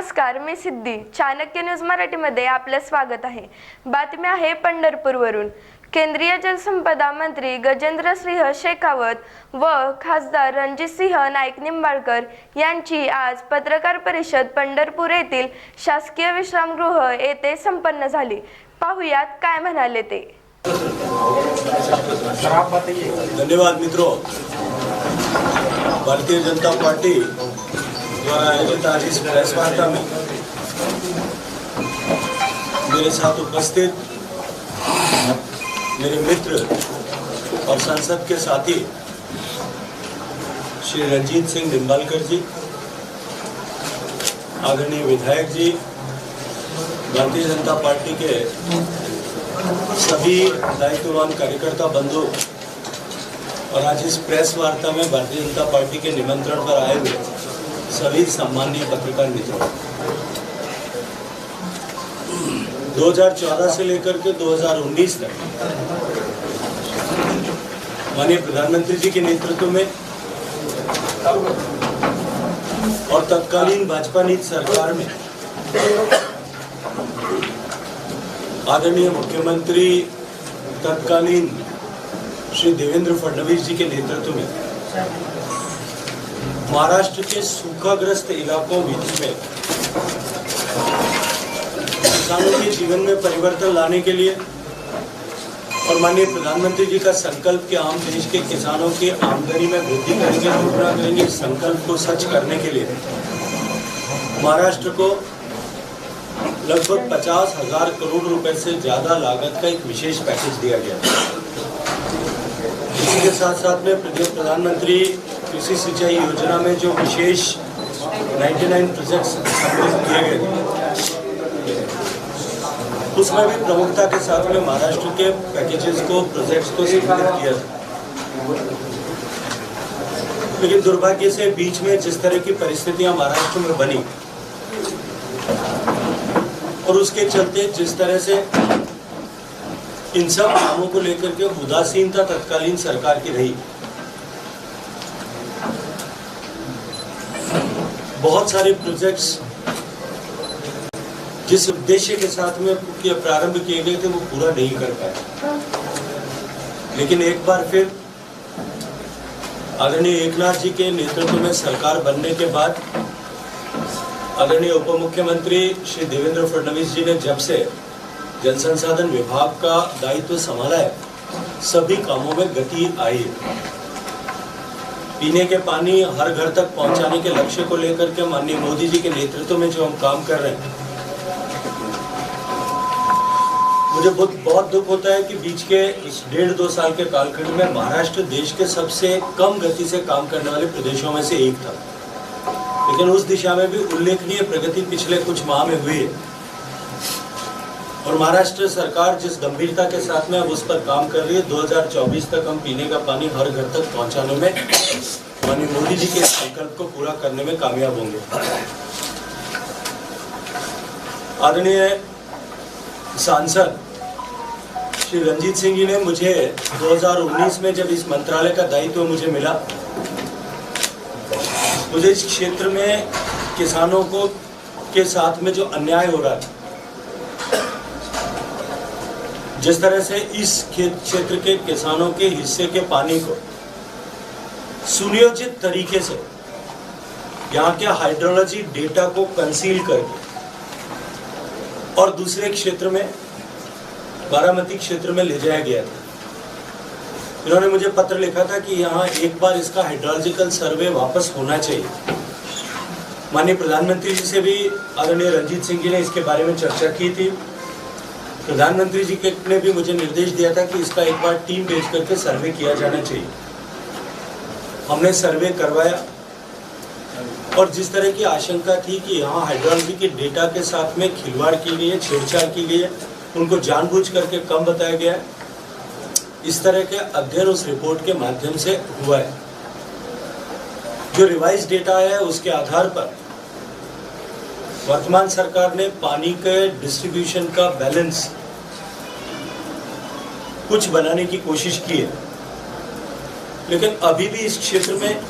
नमस्कार, मी सिद्धी. चाणक्य न्यूज मराठीमध्ये आपलं स्वागत आहे. बातमी आहे पंढरपूरवरून. केंद्रीय जलसंपदा मंत्री गजेंद्रसिंह शेखावत व खासदार रणजितसिंह नाईक निंबाळकर यांची आज पत्रकार परिषद पंढरपूर येथील शासकीय विश्रामगृह येथे संपन्न झाली. पाहुयात काय म्हणाले ते. धन्यवाद मित्रों। भारतीय जनता पार्टी द्वारा आयोजित आज इस प्रेस वार्ता में मेरे साथ उपस्थित मेरे मित्र और संसद के साथी श्री रणजीत सिंह निंबालकर जी, आदरणीय विधायक जी, भारतीय जनता पार्टी के सभी दायित्ववान कार्यकर्ता बंधु और आज इस प्रेस वार्ता में भारतीय जनता पार्टी के निमंत्रण पर आए हुए सभी सम्मानीय पत्रकार मित्रों, 2014 से लेकर के 2019 तक माननीय प्रधानमंत्री जी के नेतृत्व में और तत्कालीन भाजपा नीति सरकार में आदरणीय मुख्यमंत्री तत्कालीन श्री देवेंद्र फडणवीस जी के नेतृत्व में महाराष्ट्र के सूखाग्रस्त इलाकों बीच में किसानों के जीवन में परिवर्तन लाने के लिए और माननीय प्रधानमंत्री जी का संकल्प के आम देश के किसानों की आमदनी में वृद्धि करेंगे, दोगुना करेंगे, संकल्प को सच करने के लिए महाराष्ट्र को लगभग 50,000 करोड़ रुपए से ज्यादा लागत का एक विशेष पैकेज दिया गया। इसके साथ साथ में प्रधानमंत्री कृषि सिंचाई योजना में जो विशेष 99 प्रोजेक्ट्स सम्मिलित किए गए उसमें भी प्रमुखता के साथ में महाराष्ट्र के पैकेजेस को, प्रोजेक्ट्स को सम्मिलित किया था। लेकिन दुर्भाग्य से बीच में जिस तरह की परिस्थितियां महाराष्ट्र में बनी और उसके चलते जिस तरह से इन सब कामों को लेकर के उदासीनता तत्कालीन सरकार की रही, बहुत सारे प्रोजेक्ट्स जिस उद्देश्य के साथ में प्रारंभ किए गए थे वो पूरा नहीं कर पाए। लेकिन एक बार फिर आदरणीय एकनाथ जी के नेतृत्व में सरकार बनने के बाद आदरणीय उप मुख्यमंत्री श्री देवेंद्र फडणवीस जी ने जब से जल संसाधन विभाग का दायित्व संभाला है, सभी कामों में गति आई। पीने के पानी हर घर तक पहुंचाने के लक्ष्य को लेकर के माननीय मोदी जी के नेतृत्व में जो हम काम कर रहे हैं, मुझे बहुत दुख होता है कि बीच के इस 1.5-2 साल के कालखंड में महाराष्ट्र देश के सबसे कम गति से काम करने वाले प्रदेशों में से एक था। लेकिन उस दिशा में भी उल्लेखनीय प्रगति पिछले कुछ माह में हुई है और महाराष्ट्र सरकार जिस गंभीरता के साथ में अब उस पर काम कर रही है, 2024 तक हम पीने का पानी हर घर तक पहुंचाने में माननीय मोदी जी के संकल्प को पूरा करने में कामयाब होंगे। आदरणीय सांसद श्री रणजीत सिंह जी ने मुझे 2019 में जब इस मंत्रालय का दायित्व मुझे मिला, मुझे इस क्षेत्र में किसानों को के साथ में जो अन्याय हो रहा है, जिस तरह से इस क्षेत्र के किसानों के हिस्से के पानी को सुनियोजित तरीके से यहाँ के हाइड्रोलॉजी डेटा को कंसील करके और दूसरे क्षेत्र में बारामती क्षेत्र में ले जाया गया था। इन्होंने मुझे पत्र लिखा था कि यहाँ एक बार इसका हाइड्रोलॉजिकल सर्वे वापस होना चाहिए। माननीय प्रधानमंत्री जी से भी आदरणीय रणजीत सिंह जी ने इसके बारे में चर्चा की थी। प्रधानमंत्री जी ने भी मुझे निर्देश दिया था कि इसका एक बार टीम भेज करके सर्वे किया जाना चाहिए। हमने सर्वे करवाया और जिस तरह की आशंका थी कि यहाँ हाइड्रोलॉजी के डेटा के साथ में खिलवाड़ की गई है, छेड़छाड़ की गई है, उनको जानबूझ करके कम बताया गया है, इस तरह के अध्ययन उस रिपोर्ट के माध्यम से हुआ है। जो रिवाइज डेटा है उसके आधार पर वर्तमान सरकार ने पानी के डिस्ट्रीब्यूशन का बैलेंस कुछ बनाने की कोशिश की है, लेकिन अभी भी इस क्षेत्र में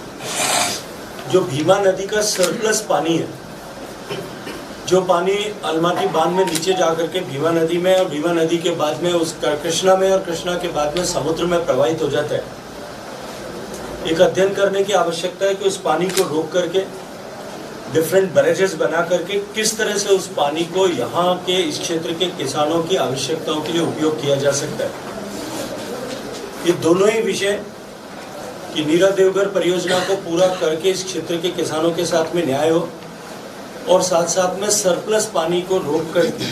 जो भीमा नदी का सरप्लस पानी है जो पानी अलमाटी बांध में नीचे जाकर के भीमा नदी में और भीमा नदी के बाद में उस कृष्णा में और कृष्णा के बाद में समुद्र में प्रवाहित हो जाता है, एक अध्ययन करने की आवश्यकता है कि उस पानी को रोक करके डिफरेंट बैरेजेस बना करके किस तरह से उस पानी को यहाँ के इस क्षेत्र के किसानों की आवश्यकताओं के लिए उपयोग किया जा सकता है। ये दोनों ही विषय कि नीरा देवघर परियोजना को पूरा करके इस क्षेत्र के किसानों के साथ में न्याय हो और साथ साथ में सरप्लस पानी को रोक करके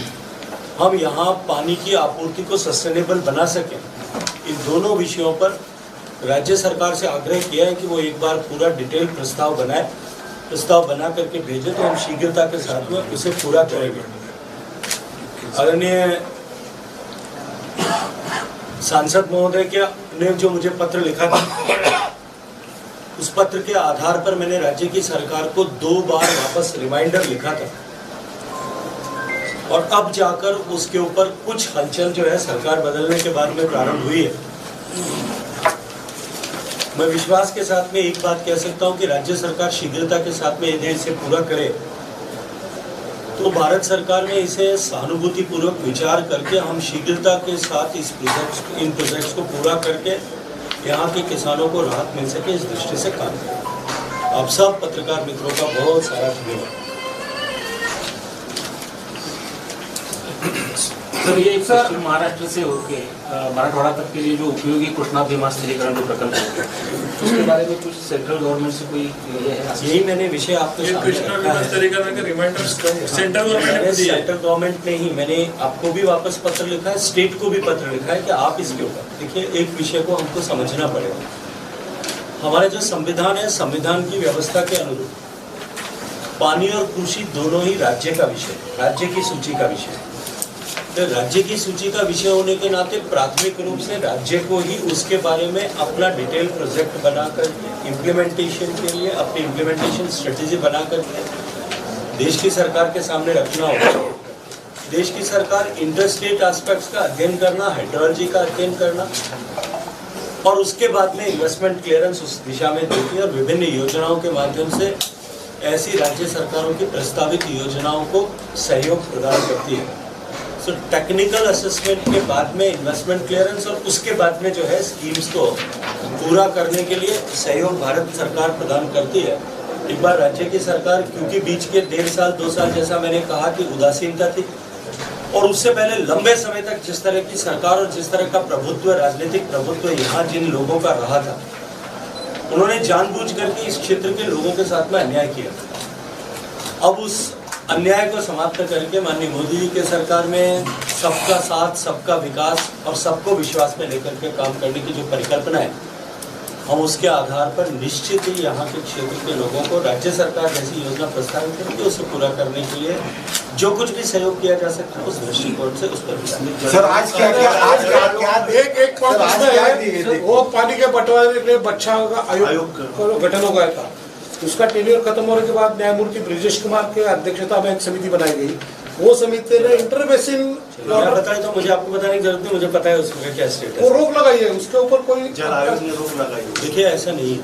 हम यहाँ पानी की आपूर्ति को सस्टेनेबल बना सकें, इन दोनों विषयों पर राज्य सरकार से आग्रह किया है कि वो एक बार पूरा डिटेल प्रस्ताव बनाए, प्रस्ताव बना करके भेजे तो हम शीघ्रता के साथ में उसे पूरा करेंगे। आदरणीय सांसद महोदय ने जो मुझे पत्र लिखा था, उस पत्र के आधार पर मैंने राज्य की सरकार को 2 बार वापस रिमाइंडर लिखा था और अब जाकर उसके ऊपर कुछ हलचल जो है सरकार बदलने के बाद में प्रारंभ हुई है। मैं विश्वास के साथ में एक बात कह सकता हूं कि राज्य सरकार शीघ्रता के साथ में यदि इसे पूरा करे तो भारत सरकार ने इसे सहानुभूति पूर्वक विचार करके हम शीघ्रता के साथ इन प्रोजेक्ट्स को पूरा करके यहाँ के किसानों को राहत मिल सके, इस दृष्टि से काम करें। आप सब पत्रकार मित्रों का बहुत सारा धन्यवाद। सर, ये पश्चिम महाराष्ट्र से होके मराठवाड़ा तक के लिए जो उपयोगी कृष्णा भीमा स्थिरीकरण जो प्रकल्प है, उसके बारे में कुछ सेंट्रल गवर्नमेंट से कोई ये है? यही मैंने विषय आपके सामने रखा है। सेंट्रल गवर्नमेंट ने ही, मैंने आपको भी वापस पत्र लिखा है, स्टेट को भी पत्र लिखा है कि आप इसके ऊपर देखिए, एक विषय को हमको समझना पड़ेगा। हमारा जो संविधान है, संविधान की व्यवस्था के अनुरूप पानी और कृषि दोनों ही राज्य का विषय, राज्य की सूची का विषय। तो राज्य की सूची का विषय होने के नाते प्राथमिक रूप से राज्य को ही उसके बारे में अपना डिटेल प्रोजेक्ट बनाकर इम्प्लीमेंटेशन के लिए अपनी इम्प्लीमेंटेशन स्ट्रेटेजी बनाकर देश की सरकार के सामने रखना होगा। देश की सरकार इंटरस्टेट एस्पेक्ट्स का अध्ययन करना, हाइड्रोलॉजी का अध्ययन करना और उसके बाद में इन्वेस्टमेंट क्लियरेंस उस दिशा में देती है और विभिन्न योजनाओं के माध्यम से ऐसी राज्य सरकारों की प्रस्तावित योजनाओं को सहयोग प्रदान करती है। तो टेक्निकल असेसमेंट के बाद में इन्वेस्टमेंट क्लियरेंस और उसके बाद में जो है स्कीम्स को पूरा करने के लिए सहयोग भारत सरकार प्रदान करती है। एक बार राज्य की सरकार, क्योंकि बीच के 1.5 साल 2 साल जैसा मैंने कहा कि उदासीनता थी और उससे पहले लंबे समय तक जिस तरह की सरकार और जिस तरह का प्रभुत्व, राजनीतिक प्रभुत्व यहाँ जिन लोगों का रहा था, उन्होंने जानबूझ करके इस क्षेत्र के लोगों के साथ में अन्याय किया। अब उस अन्याय को समाप्त करके माननीय मोदी जी के सरकार में सबका साथ, सबका विकास और सबको विश्वास में लेकर के काम करने की जो परिकल्पना है, हम उसके आधार पर निश्चित ही यहाँ के क्षेत्र के लोगों को राज्य सरकार जैसी योजना प्रस्तावित करेगी, उसे पूरा करने के लिए जो कुछ भी सहयोग किया जा सकता है उस दृष्टिकोण से उस पर। सर, आज क्या एक वो पानी के बंटवारे के लिए बच्चा आयोग का गठन हो गया था, उसका टेन्योर खत्म होने के बाद न्यायमूर्ति ब्रिजेश कुमार के अध्यक्षता में एक समिति बनाई गई। वो समिति ने इंटरबेसिन बताया, तो मुझे आपको बताने की जरूरत नहीं, मुझे पता है उसका क्या स्टेटस। वो रोक लगाई है, उसके ऊपर कोई जल आयोग ने रोक लगाई। देखिए, ऐसा नहीं है।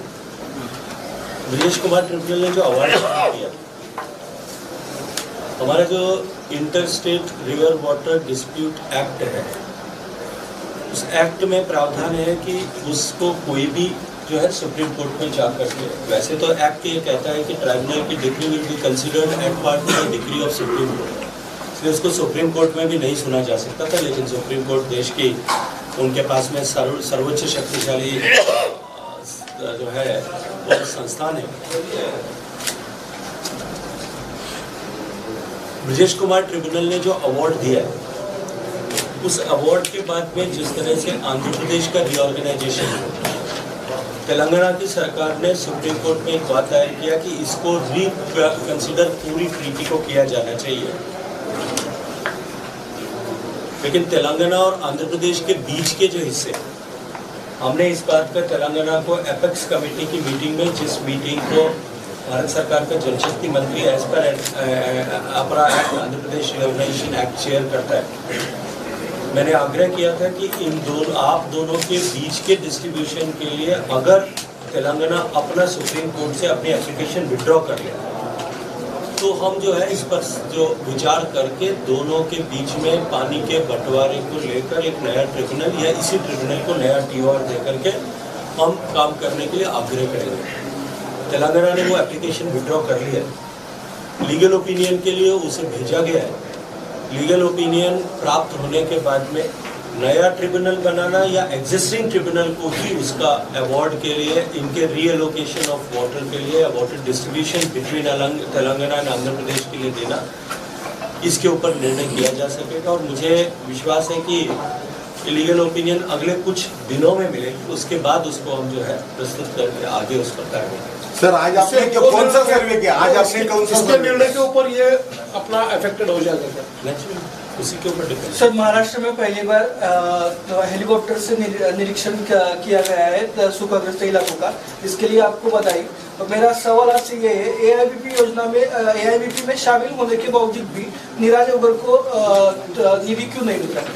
ब्रिजेश कुमार ट्रिब्यूनल ने जो अवार्ड किया, हमारा जो inter state river water dispute act है, उस एक्ट में प्रावधान है कि उसको कोई भी जो है सुप्रीम कोर्ट में जा करके, वैसे तो एक्ट ये कहता है कि ट्राइब्यूनल की decree will be considered at part of the decree of supreme court, इसलिए उसको सुप्रीम कोर्ट में भी नहीं सुना जा सकता था। लेकिन सुप्रीम कोर्ट देश की, उनके पास में सर्वोच्च शक्तिशाली जो है वो संस्थान है। ब्रिजेश कुमार ट्रिब्यूनल ने जो अवार्ड दिया है, उस अवार्ड के बाद में जिस तरह से आंध्र प्रदेश का रीऑर्गेनाइजेशन, तेलंगाना की सरकार ने सुप्रीम कोर्ट में एक बात दायर किया कि इसको कंसीडर पूरी ट्रीटी को किया जाना चाहिए, लेकिन तेलंगाना और आंध्र प्रदेश के बीच के जो हिस्से, हमने इस बात पर तेलंगाना को एपेक्स कमेटी की मीटिंग में, जिस मीटिंग को भारत सरकार का जल शक्ति मंत्री एज पर अपरा act Andhra Pradesh reorganisation act chair करता है, मैंने आग्रह किया था कि आप दोनों के बीच के डिस्ट्रीब्यूशन के लिए अगर तेलंगाना अपना सुप्रीम कोर्ट से अपनी एप्लीकेशन विड्रॉ कर ले तो हम जो है इस पर जो विचार करके दोनों के बीच में पानी के बंटवारे को लेकर एक नया ट्रिब्यूनल या इसी ट्रिब्यूनल को नया TOR दे करके हम काम करने के लिए आग्रह करेंगे। तेलंगाना ने वो एप्लीकेशन विड्रॉ कर लिया है, लीगल ओपिनियन के लिए उसे भेजा गया है। लीगल ओपिनियन प्राप्त होने के बाद में नया ट्रिब्यूनल बनाना या एग्जिस्टिंग ट्रिब्यूनल को ही उसका अवार्ड के लिए इनके रीएलोकेशन ऑफ वाटर के लिए water distribution between Telangana and Andhra Pradesh के लिए देना, इसके ऊपर निर्णय किया जा सकेगा। और मुझे विश्वास है कि लीगल ओपिनियन अगले कुछ दिनों में मिलेगी, उसके बाद उसको हम जो है प्रस्तुत करके आगे उस पर कार्रवाई करेंगे। सर आज आपने कौन सा सर्वे किया? आज आपने कौन सा इसके निर्णय के ऊपर ये अपना अफेक्टेड हो जाएगा? नेचुरली उसी के ऊपर डिपेंड। सर महाराष्ट्र में पहली बार हेलीकॉप्टर से निरीक्षण किया गया है सूखाग्रस्त इलाकों का, इसके लिए आपको बधाई। तो मेरा सवाल आपसे ये है, AIBP योजना में AIBP में शामिल होने के बावजूद भी नीरा देवगर को निधि क्यों नहीं मिल रहा?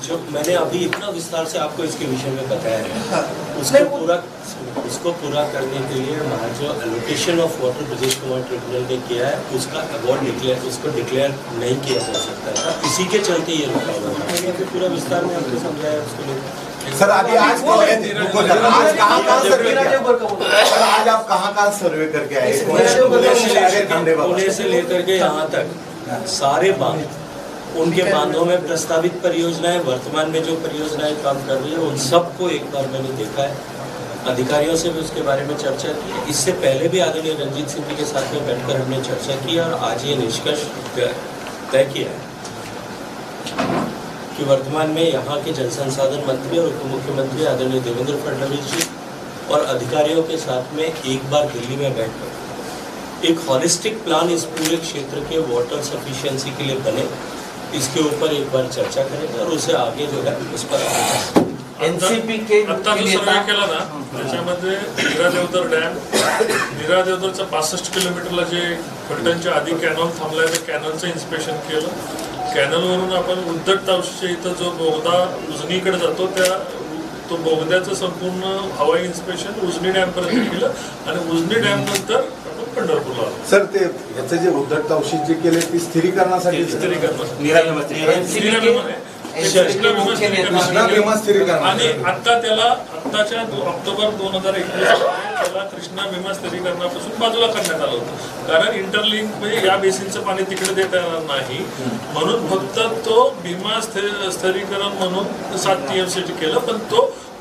जो मैंने अभी इतना विस्तार से आपको इसके विषय में बताया है, हाँ। उसको पूरा करने के लिए हमारा जो allocation of water Brajesh Kumar tribunal ने किया है, उसका अवार्ड उसको डिक्लेयर नहीं किया जा सकता था, इसी के चलते ये रुका हुआ है। तो पूरा विस्तार में आपको समझाया उसको लेकर। सर अभी आज आज कहाँ सर्वे किया? सर आज आप कहाँ सर्वे करके आए? पुणे से लेकर के यहाँ तक सारे बांध, उनके बांधों में प्रस्तावित परियोजनाएं, वर्तमान में जो परियोजनाएं काम कर रही है, उन सबको एक बार मैंने देखा है, अधिकारियों से भी उसके बारे में चर्चा की। इससे पहले भी आदरणीय रंजीत सिंह जी के साथ में बैठकर हमने चर्चा की और आज ये निष्कर्ष तय किया है कि वर्तमान में यहाँ के जल संसाधन मंत्री और उप मुख्यमंत्री आदरणीय देवेंद्र फडणवीस जी और अधिकारियों के साथ में एक बार दिल्ली में बैठकर एक हॉलिस्टिक प्लान इस पूरे क्षेत्र के वाटर सफिशिएंसी के लिए बने, इसके ऊपर एक बार चर्चा करेंगे और उसे आगे जो है उस पर NCP के आता जो सर्वे केला ना त्याच्यामध्ये नीरा देवधर डॅम, नीरा देवधरच्या 65 किलोमीटरला जे फलटणच्या आधी कॅनॉल थांबलाय त्या कॅनॉलचं इन्स्पेक्शन केलं। कॅनॉलवरून आपण उद्धट तावशीच्या इथं जो बोगदा उजनीकडे जातो तो बोगद्याचं संपूर्ण हवाई इन्स्पेक्शन उजनी डॅम पर्यंत केलं आणि उजनी डॅम नंतर आपण पंढरपूरला आलो। सर ते याचे जे उद्धट तावशी जे केले ती स्थिरीकरणासाठी आणि आता त्याला आत्ताच्या ऑक्टोबर 2021 त्याला कृष्णा भीमा स्थिरीकरणापासून बाजूला करण्यात आलं होतं, कारण इंटरलिंक म्हणजे या बेसिनचं पाणी तिकडे देता येणार नाही म्हणून फक्त तो भीमा स्थिरीकरण म्हणून 7 TMC केलं, पण तो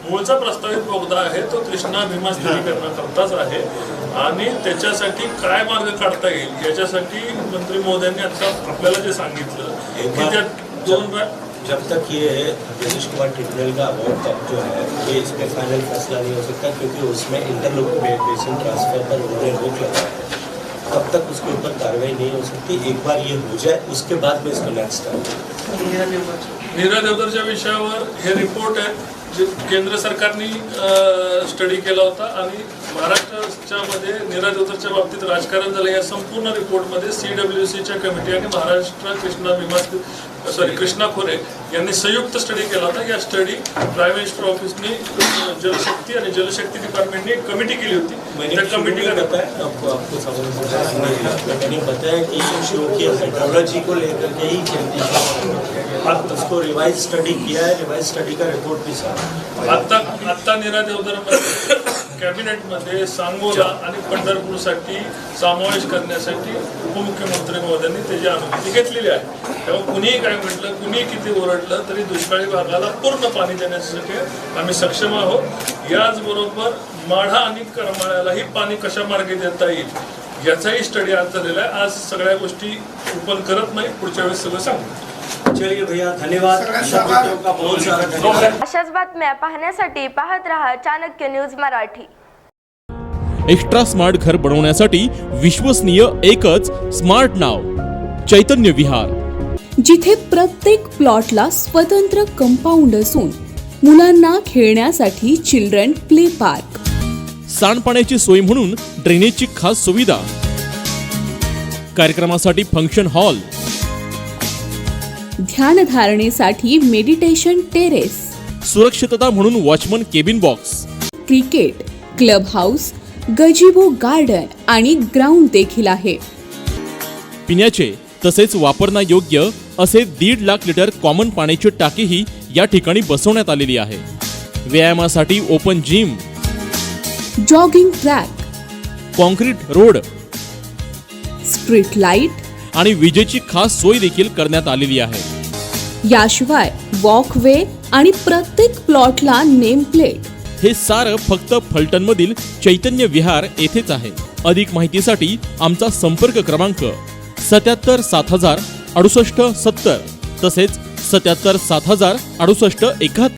मूळचा प्रस्तावित बोगदा आहे तो कृष्णा भीमा स्थिरीकरणाकरताच आहे आणि त्याच्यासाठी काय मार्ग काढता येईल याच्यासाठी मंत्री महोदयांनी आता आपल्याला जे सांगितलं की त्या 2 जब तक ये ब्रजेश कुमार ट्रिब्यूनल का अवार्ड तक जो है ये इस पर फाइनल फैसला नहीं हो सकता, क्योंकि उसमें इंटरलोकल बेसिन ट्रांसफर पर उन्होंने रोक लगाया है, तब तक उसके ऊपर कार्रवाई नहीं हो सकती। एक बार ये हो जाए उसके बाद में इसको नेक्स्ट टाइम नीरा देवधरच्या विषयावर हे रिपोर्ट आहे जे केंद्र सरकारने स्टडी केला होता आणि महाराष्ट्राच्या मध्ये नीरा देवधरच्या बाबतीत राजकारण झालं। या संपूर्ण रिपोर्टमध्ये CWCच्या कमिटी आणि महाराष्ट्र कृष्णा खोरे यांनी संयुक्त स्टडी केला होता। या स्टडी प्राईम मिनिस्टर ऑफिसने जलशक्ती आणि जलशक्ती डिपार्टमेंटने एक कमिटी केली होती। त्या कमिटीला मैंने बताया कि शो की हाइड्रोलॉजी को लेकर के ही उसको रिवाइज स्टडी किया है, रिवाइज स्टडी का रिपोर्ट भी आता नीरा देवधरमध्ये कॅबिनेटमध्ये सांगोला आणि पंढरपूरसाठी समावेश करण्यासाठी उपमुख्यमंत्री महोदयांनी त्याची अनुमती घेतलेली आहे। तेव्हा कुणीही काय म्हटलं, कुणीही किती ओरडलं तरी दुष्काळी भागाला पूर्ण पाणी देण्यासाठी आम्ही सक्षम आहोत। याचबरोबर माढा आणि करमाळ्यालाही पाणी कशा मार्गे देता येईल याचाही स्टडी आज झालेला आहे। आज सगळ्या गोष्टी ओपन करत नाही, पुढच्या वेळेस सगळं सांगू। चलिए भैया, धन्यवाद, का बहुत सारा धन्यवाद। अशाच बातम्या पाहण्यासाठी पाहत रहा Chanakya news Marathi. Extra smart घर बनवण्यासाठी विश्वसनीय एकच स्मार्ट नाव, चैतन्य विहार, जिथे प्रत्येक प्लॉटला स्वतंत्र कंपाऊंड असून मुलांना खेळण्यासाठी चिल्ड्रन प्ले पार्क, सांडपाण्याची सोय म्हणून ड्रेनेजची खास सुविधा, कार्यक्रमासाठी फंक्शन हॉल, ध्यानधारणेसाठी मेडिटेशन टेरेस, सुरक्षितता म्हणून watchman cabin box, cricket, club house, gazebo garden आणि ग्राउंड देखील आहे. पिण्याचे तसेच वापरण्यायोग्य असे 1.5 लाख लिटर कॉमन पाण्याची टाकीही या ठिकाणी बसवण्यात आलेली आहे. व्यायामासाठी open gym, jogging track, concrete road street light आणि विजेची खास सोय देखील करण्यात आलेली आहे. याशिवाय वॉकवे आणि प्रत्येक प्लॉटला नेम प्लेट. हे सारं फक्त फलटणमधील चैतन्य विहार येथेच आहे. अधिक माहितीसाठी आमचा संपर्क क्रमांक 77 7000 68 70 तसेच 77 7000 68 71